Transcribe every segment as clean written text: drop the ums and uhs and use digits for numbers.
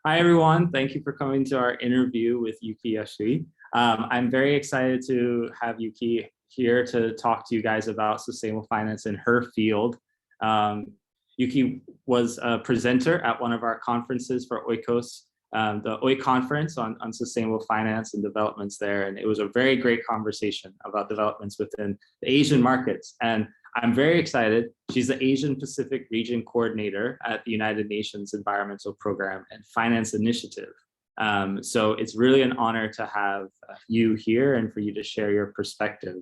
Hi, everyone. Thank you for coming to our interview with Yuki Yasui. I'm very excited to have Yuki here to talk to you guys about sustainable finance in her field. Yuki was a presenter at one of our conferences for oikos, the OI conference on sustainable finance and developments there. And it was a very great conversation about developments within the Asian markets. And I'm very excited. She's the Asian Pacific Region Coordinator at the United Nations Environmental Program and Finance Initiative. So it's really an honor to have you here and for you to share your perspective.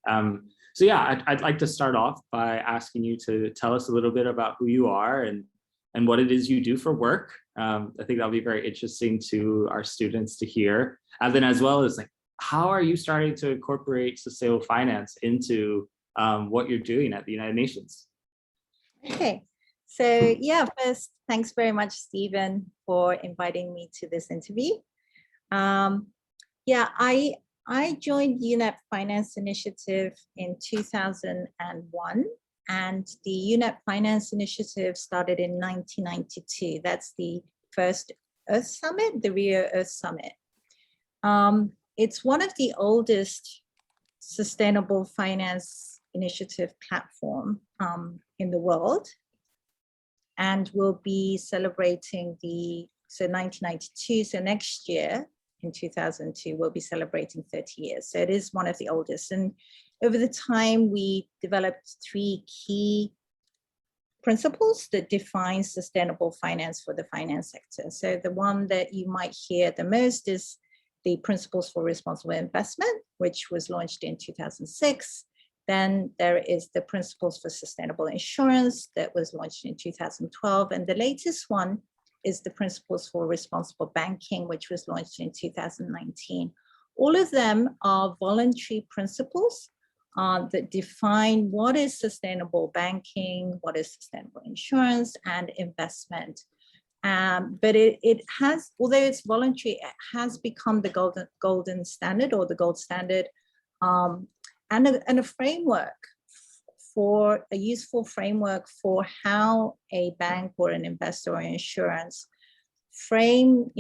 So yeah, I'd like to start off by asking you to tell us a little bit about who you are and what it is you do for work. I think that'll be very interesting to our students to hear. And then as well as like, how are you starting to incorporate sustainable finance into what you're doing at the United Nations? Okay, so yeah, first, thanks very much, Stephen, for inviting me to this interview. Yeah, I joined UNEP Finance Initiative in 2001, and the UNEP Finance Initiative started in 1992. That's the first Earth Summit, the Rio Earth Summit. It's one of the oldest sustainable finance initiative platform in the world, and we'll be celebrating 1992, so next year in 2002 we'll be celebrating 30 years. So it is one of the oldest, and over the time we developed 3 key principles that define sustainable finance for the finance sector. So the one that you might hear the most is the Principles for Responsible Investment, which was launched in 2006. Then there is the Principles for Sustainable Insurance that was launched in 2012. And the latest one is the Principles for Responsible Banking, which was launched in 2019. All of them are voluntary principles that define what is sustainable banking, what is sustainable insurance and investment. But it has, although it's voluntary, it has become the golden standard or the gold standard, and a framework for a useful framework for how a bank or an investor or insurance frame,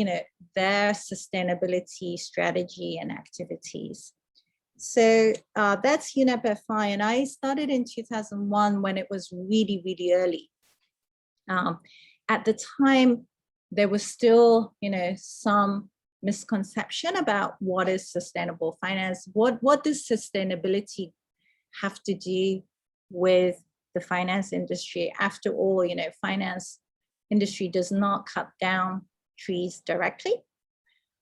their sustainability strategy and activities. So that's UNEP FI, and I started in 2001 when it was really, really early. At the time, there was still, some misconception about what is sustainable finance. What does sustainability have to do with the finance industry? After all, finance industry does not cut down trees directly.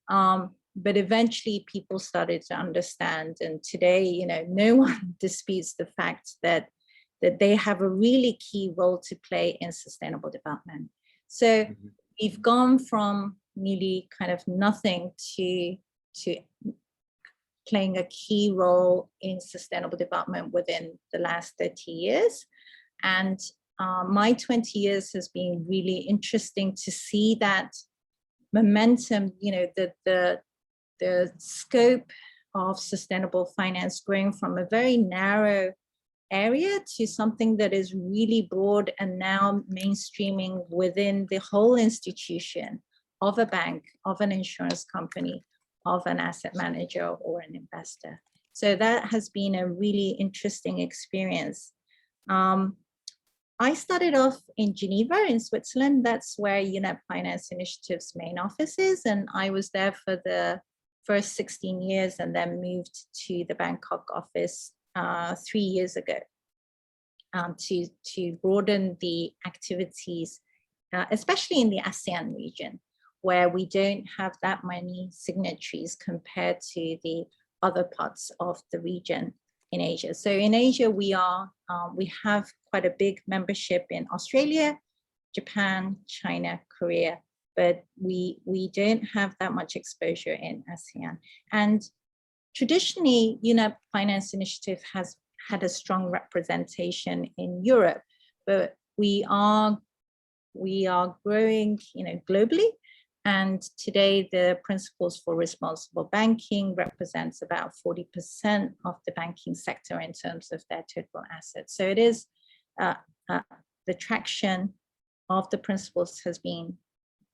But eventually people started to understand, and today, no one disputes the fact that they have a really key role to play in sustainable development. So we've gone from really kind of nothing to playing a key role in sustainable development within the last 30 years. And my 20 years has been really interesting to see that momentum, the scope of sustainable finance growing from a very narrow area to something that is really broad and now mainstreaming within the whole institution of a bank, of an insurance company, of an asset manager or an investor. So that has been a really interesting experience. I started off in Geneva in Switzerland. That's where UNEP Finance Initiative's main office is. And I was there for the first 16 years and then moved to the Bangkok office 3 years ago to broaden the activities, especially in the ASEAN region, where we don't have that many signatories compared to the other parts of the region in Asia. So in Asia, we have quite a big membership in Australia, Japan, China, Korea, but we don't have that much exposure in ASEAN. And traditionally, UNEP Finance Initiative has had a strong representation in Europe, but we are growing, globally. And today, the Principles for Responsible Banking represents about 40% of the banking sector in terms of their total assets. So it is the traction of the principles has been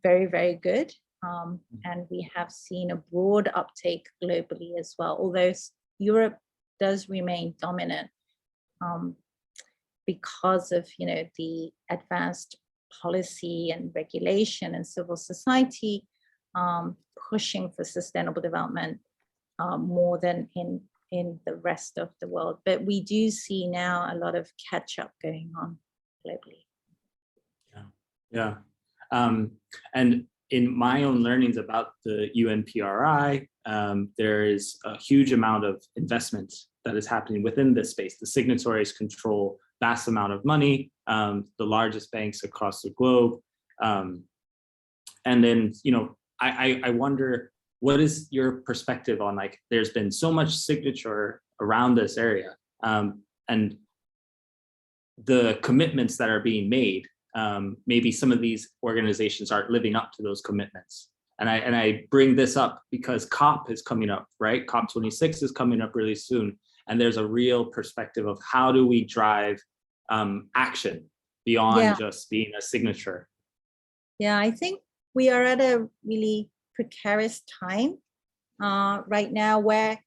very, very good. And we have seen a broad uptake globally as well, although Europe does remain dominant because of, the advanced policy and regulation and civil society pushing for sustainable development more than in the rest of the world. But we do see now a lot of catch up going on globally. Yeah. And in my own learnings about the UNPRI, there is a huge amount of investment that is happening within this space. The signatories control vast amount of money, the largest banks across the globe. And then, I wonder, what is your perspective on, like, there's been so much signature around this area, and the commitments that are being made. Maybe some of these organizations aren't living up to those commitments. And I bring this up because COP is coming up, right? COP26 is coming up really soon. And there's a real perspective of how do we drive action beyond just being a signature. Yeah, I think we are at a really precarious time right now where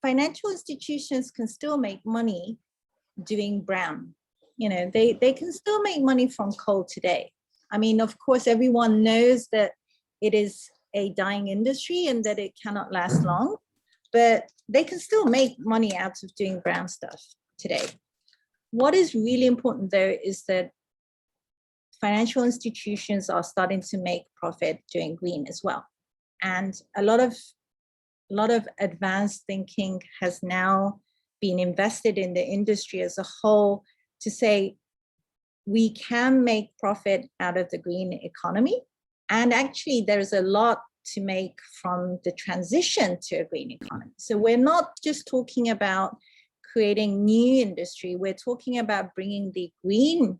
financial institutions can still make money doing brown. They can still make money from coal today. I mean, of course, everyone knows that it is a dying industry and that it cannot last long, but they can still make money out of doing brown stuff today. What is really important, though, is that financial institutions are starting to make profit doing green as well. And a lot of advanced thinking has now been invested in the industry as a whole to say we can make profit out of the green economy. And actually, there's a lot to make from the transition to a green economy. So we're not just talking about creating new industry, we're talking about bringing the green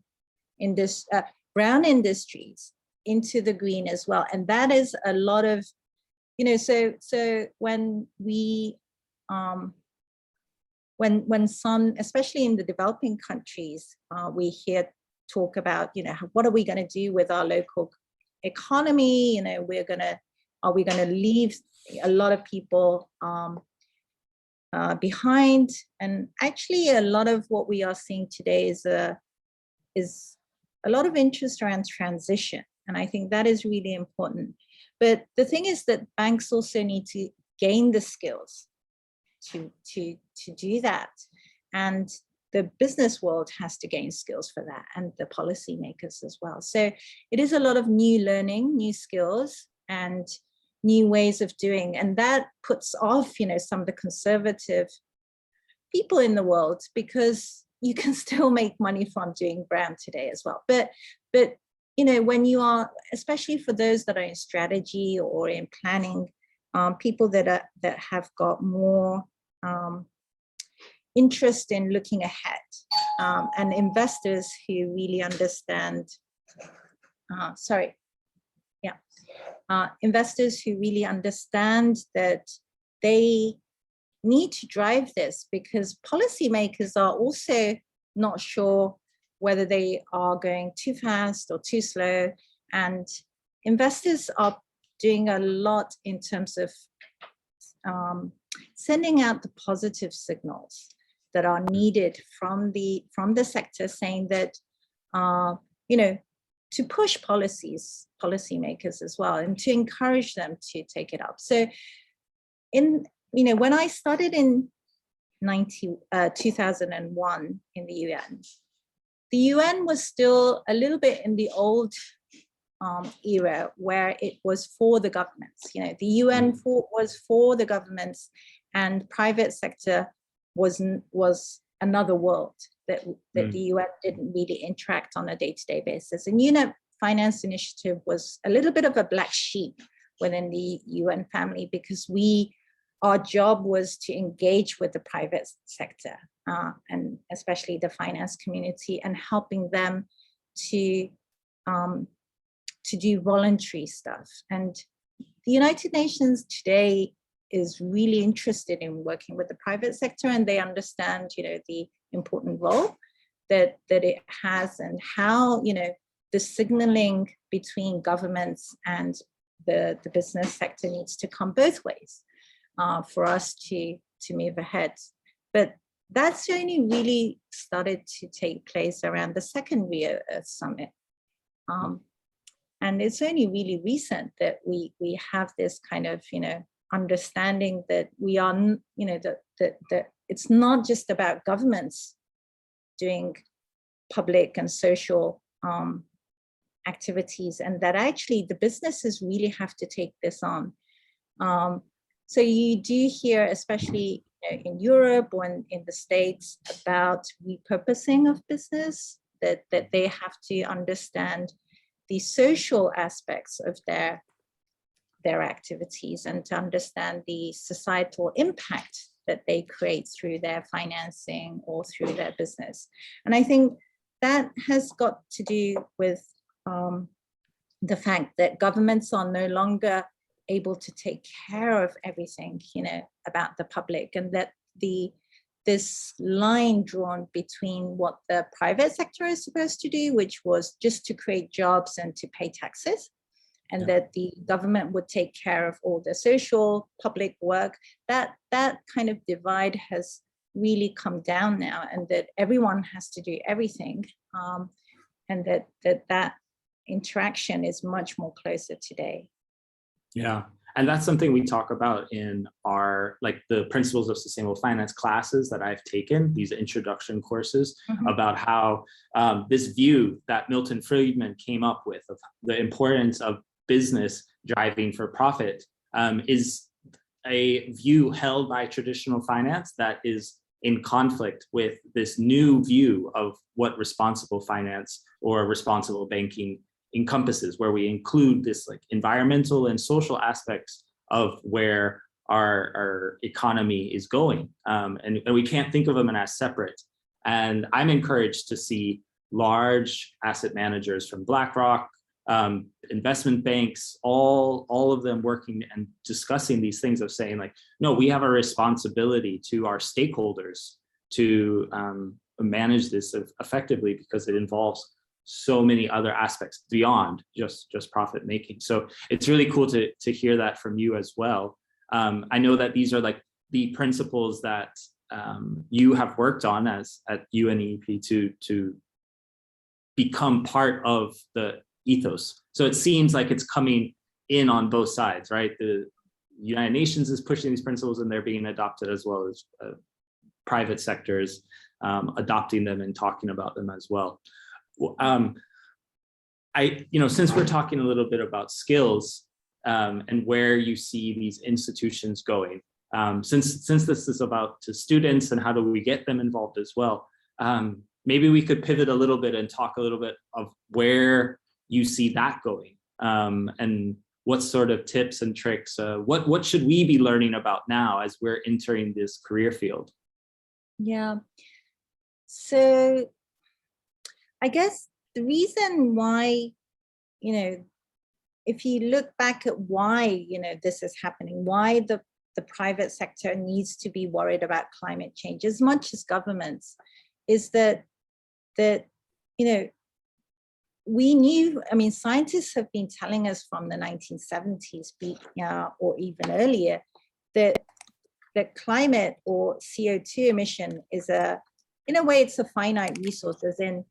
industry, brown industries into the green as well. And that is a lot of, so when we, when some, especially in the developing countries, we hear talk about, what are we going to do with our local economy? Are we going to leave a lot of people behind? And actually, a lot of what we are seeing today is a lot of interest around transition. And I think that is really important. But the thing is that banks also need to gain the skills to do that. And the business world has to gain skills for that, and the policymakers as well. So it is a lot of new learning, new skills, and new ways of doing. And that puts off, some of the conservative people in the world, because you can still make money from doing brown today as well. But when you are, especially for those that are in strategy or in planning, people that have got more interest in looking ahead, and investors who really understand, investors who really understand that they need to drive this, because policymakers are also not sure whether they are going too fast or too slow. And investors are doing a lot in terms of sending out the positive signals that are needed from the sector, saying that, to push policymakers as well, and to encourage them to take it up. So when I started in 2001 in the UN was still a little bit in the old era, where it was for the governments. The UN was for the governments, and private sector was another world that the UN didn't really interact on a day-to-day basis. And UNEP Finance Initiative was a little bit of a black sheep within the UN family, because our job was to engage with the private sector, and especially the finance community, and helping them to do voluntary stuff. And the United Nations today is really interested in working with the private sector, and they understand, the important role that it has, and how, the signaling between governments and the business sector needs to come both ways for us to move ahead. But that's only really started to take place around the second Rio Earth Summit. And it's only really recent that we have this kind of, understanding that we are, that it's not just about governments doing public and social activities, and that actually the businesses really have to take this on. So you do hear, especially in Europe or in the States, about repurposing of business, that they have to understand the social aspects of their activities and to understand the societal impact that they create through their financing or through their business. And I think that has got to do with the fact that governments are no longer able to take care of everything, about the public, and that this line drawn between what the private sector is supposed to do, which was just to create jobs and to pay taxes, and that the government would take care of all the social public work, that kind of divide has really come down now, and that everyone has to do everything, and that interaction is much more closer today. Yeah, and that's something we talk about in our, the principles of sustainable finance classes that I've taken, these introduction courses, about how this view that Milton Friedman came up with of the importance of business driving for profit is a view held by traditional finance that is in conflict with this new view of what responsible finance or responsible banking encompasses, where we include this environmental and social aspects of where our economy is going. And we can't think of them as separate. And I'm encouraged to see large asset managers from BlackRock, investment banks, all of them working and discussing these things of saying no, we have a responsibility to our stakeholders to manage this effectively, because it involves so many other aspects beyond just profit making. So it's really cool to hear that from you as well. I know that these are the principles that you have worked on at UNEP to become part of the ethos. So it seems like it's coming in on both sides, right? The United Nations is pushing these principles and they're being adopted, as well as private sectors adopting them and talking about them as well. Since we're talking a little bit about skills and where you see these institutions going, since this is about to students and how do we get them involved as well, maybe we could pivot a little bit and talk a little bit of where you see that going, and what sort of tips and tricks, what should we be learning about now as we're entering this career field? Yeah, so I guess the reason why, if you look back at why, this is happening, why the private sector needs to be worried about climate change as much as governments, is that we knew, scientists have been telling us from the 1970s, or even earlier, that climate or CO2 emission is in a way, it's a finite resource, as in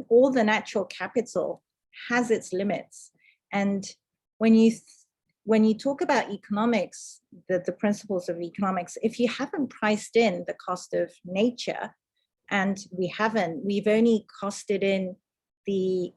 all the natural capital has its limits. And when you talk about economics, the principles of economics, if you haven't priced in the cost of nature, and we've only costed in the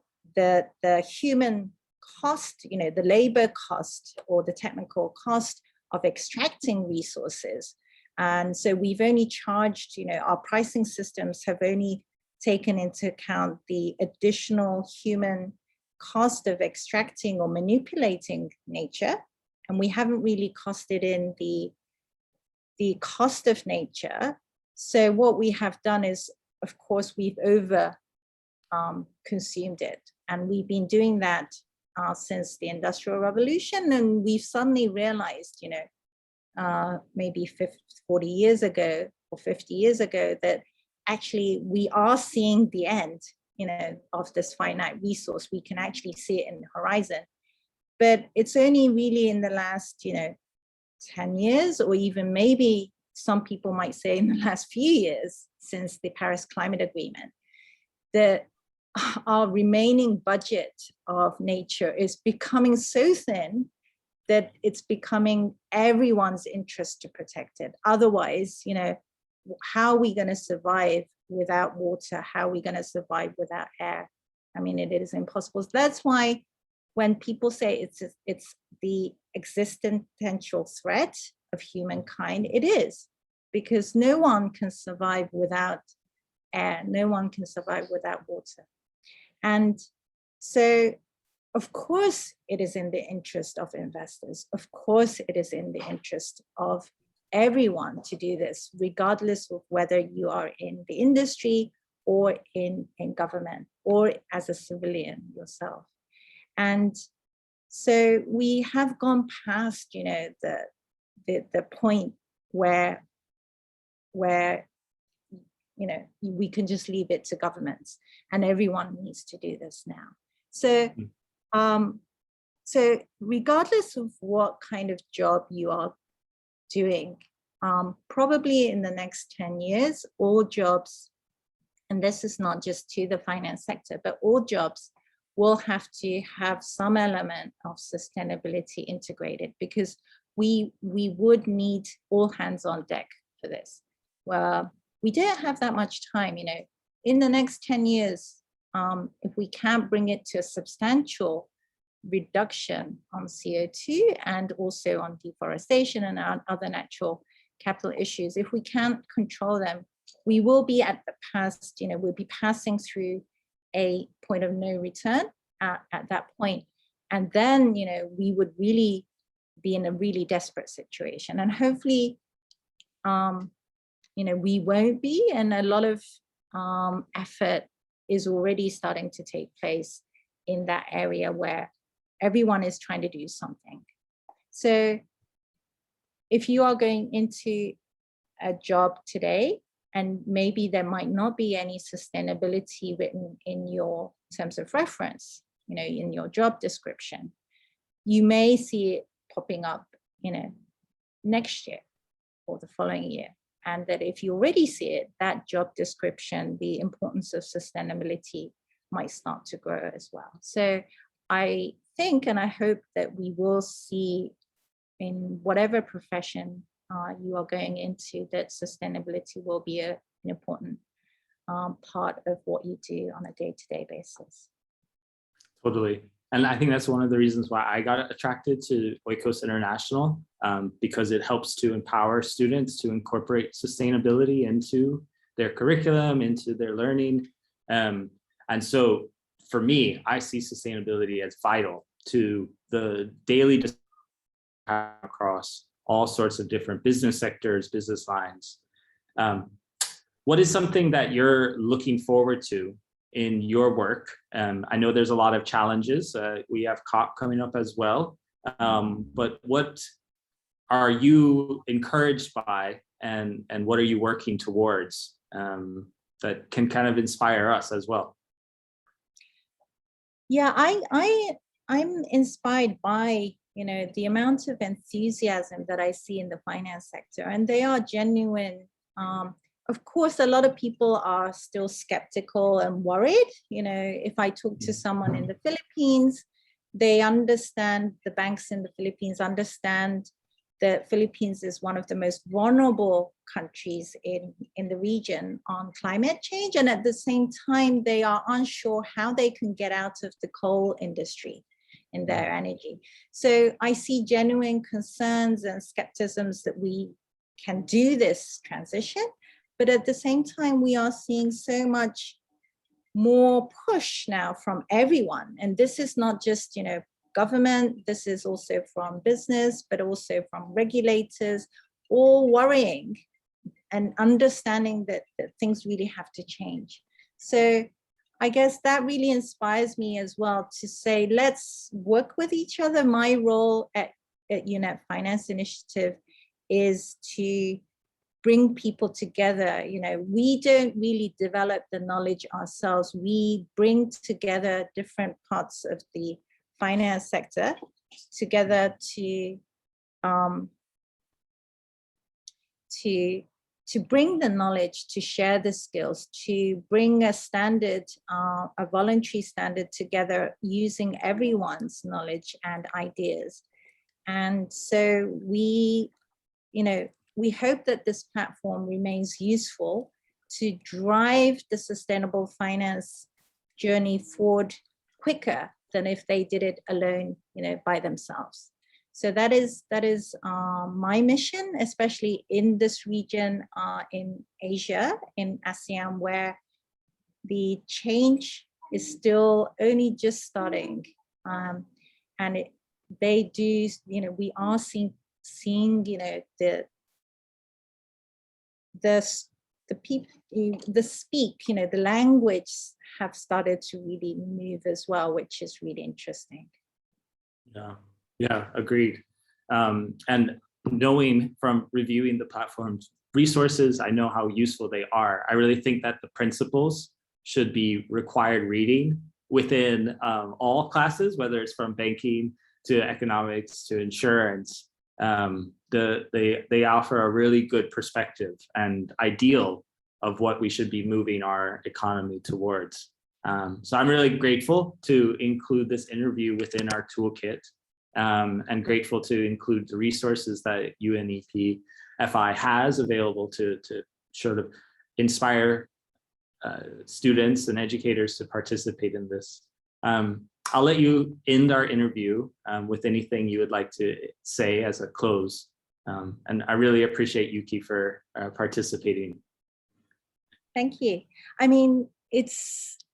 human cost, the labor cost or the technical cost of extracting resources. And so we've only charged, our pricing systems have only taken into account the additional human cost of extracting or manipulating nature. And we haven't really costed in the cost of nature. So what we have done is, of course, we've over consumed it. And we've been doing that since the Industrial Revolution. And we've suddenly realized, maybe 40 years ago or 50 years ago, that actually we are seeing the end of this finite resource. We can actually see it in the horizon. But it's only really in the last, 10 years, or even maybe some people might say in the last few years since the Paris Climate Agreement, that our remaining budget of nature is becoming so thin that it's becoming everyone's interest to protect it. Otherwise, how are we going to survive without water? How are we going to survive without air? I mean, it is impossible. So that's why when people say it's the existential threat of humankind, it is, because no one can survive without air. No one can survive without water. And so, of course, it is in the interest of investors. Of course, it is in the interest of everyone to do this, regardless of whether you are in the industry or in government or as a civilian yourself. And so we have gone past, the point where we can just leave it to governments, and everyone needs to do this now. So, so regardless of what kind of job you are doing, probably in the next 10 years, all jobs, and this is not just to the finance sector, but all jobs will have to have some element of sustainability integrated, because we would need all hands on deck for this. Well, we don't have that much time, in the next 10 years, if we can't bring it to a substantial reduction on CO2 and also on deforestation and on other natural capital issues, if we can't control them, we will be at the past, we'll be passing through a point of no return at that point. And then, we would really be in a really desperate situation. And hopefully, we won't be, and a lot of effort is already starting to take place in that area where everyone is trying to do something. So if you are going into a job today, and maybe there might not be any sustainability written in your terms of reference, in your job description, you may see it popping up, next year or the following year. And that if you already see it, that job description, the importance of sustainability might start to grow as well. So I think, and I hope that we will see in whatever profession you are going into, that sustainability will be an important part of what you do on a day-to-day basis. Totally. And I think that's one of the reasons why I got attracted to Oikos International, because it helps to empower students to incorporate sustainability into their curriculum, into their learning. And so for me, I see sustainability as vital to the daily discussion across all sorts of different business sectors, business lines. What is something that you're looking forward to in your work? I know there's a lot of challenges. We have COP coming up as well. But what are you encouraged by, and what are you working towards that can kind of inspire us as well? Yeah, I'm inspired by the amount of enthusiasm that I see in the finance sector, and they are genuine. Of course, a lot of people are still skeptical and worried. If I talk to someone in the Philippines, they understand, the banks in the Philippines understand that Philippines is one of the most vulnerable countries in the region on climate change. And at the same time, they are unsure how they can get out of the coal industry in their energy. So I see genuine concerns and skepticisms that we can do this transition. But at the same time, we are seeing so much more push now from everyone. And this is not just, government, this is also from business, but also from regulators, all worrying and understanding that things really have to change. So I guess that really inspires me as well to say, let's work with each other. My role at UNEP Finance Initiative is to bring people together. You know, we don't really develop the knowledge ourselves. We bring together different parts of the finance sector together to bring the knowledge, to share the skills, to bring a standard, a voluntary standard together using everyone's knowledge and ideas. And so we, you know, we hope that this platform remains useful to drive the sustainable finance journey forward quicker than if they did it alone, you know, by themselves. So that is my mission, especially in this region, in Asia, in ASEAN, where the change is still only just starting. And they do, you know, we are seeing, you know, the people, the speak, you know, the language have started to really move as well, which is really interesting. Yeah, agreed. And knowing from reviewing the platform's resources, I know how useful they are. I really think that the principles should be required reading within all classes, whether it's from banking to economics to insurance. They offer a really good perspective and ideal of what we should be moving our economy towards. So I'm really grateful to include this interview within our toolkit, and grateful to include the resources that UNEP FI has available to sort of inspire students and educators to participate in this. I'll let you end our interview with anything you would like to say as a close. And I really appreciate Yuki for participating. Thank you. I mean,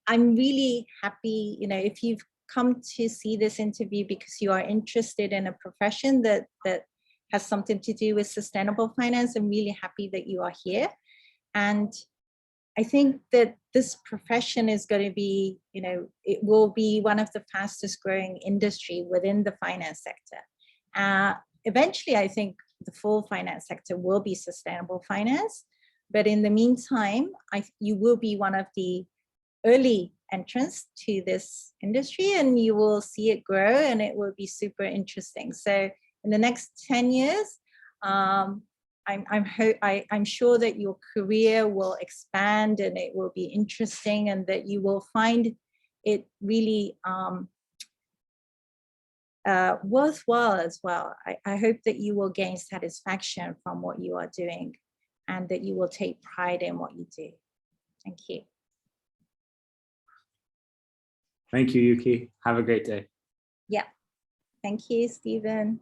I'm really happy, you know, if you've come to see this interview because you are interested in a profession that has something to do with sustainable finance, I'm really happy that you are here. And I think that this profession is going to be, you know, it will be one of the fastest growing industry within the finance sector. Eventually, I think the full finance sector will be sustainable finance. But in the meantime, you will be one of the early entrants to this industry, and you will see it grow, and it will be super interesting. So in the next 10 years, I'm sure that your career will expand and it will be interesting, and that you will find it really worthwhile as well. I hope that you will gain satisfaction from what you are doing, and that you will take pride in what you do. Thank you. Thank you, Yuki. Have a great day. Yeah. Thank you, Stephen.